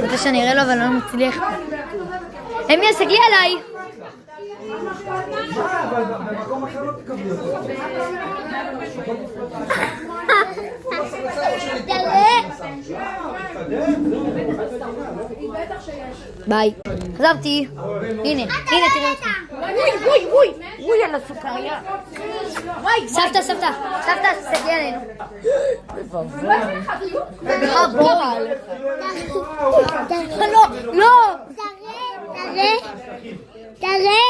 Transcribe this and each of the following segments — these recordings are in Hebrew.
רוצה שאני אראה לו אבל לא מצליח. אמי, תסתכלי עליי. במקום אחר לא תקבלי אותו. ביי. חזרתי. הנה, תראה אותך. אוי, על הסוכריה. סבתא, תסתכלי עלינו. לא. תראה.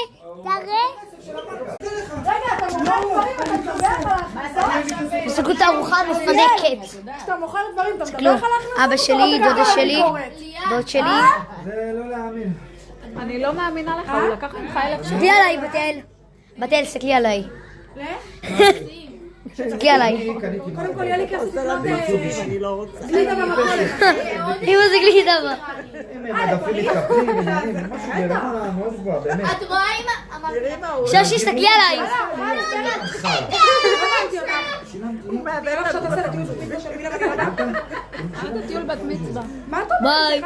תסתכלו את הארוחה המפנקת. כשאתה מוכר דברים, אתה מדבר לך להכניס? אבא שלי, דודה שלי, דוד שלי. זה לא להאמין. אני לא מאמינה לך, הוא לקח ממך 1,000 שקל. תסתכלי עליי, בתל, תסתכלי עליי. תסתכלי עליי. קודם כל יהיה לי כסף לקנות גלידה במכולת. היא זה גלידה. מדפים מתקפלים, עניינים, זה משהו ברמה מאוד גבוהה, באמת. את רואה עם... שושי, תסתכלי עליי. טיול בת מצווה. ביי.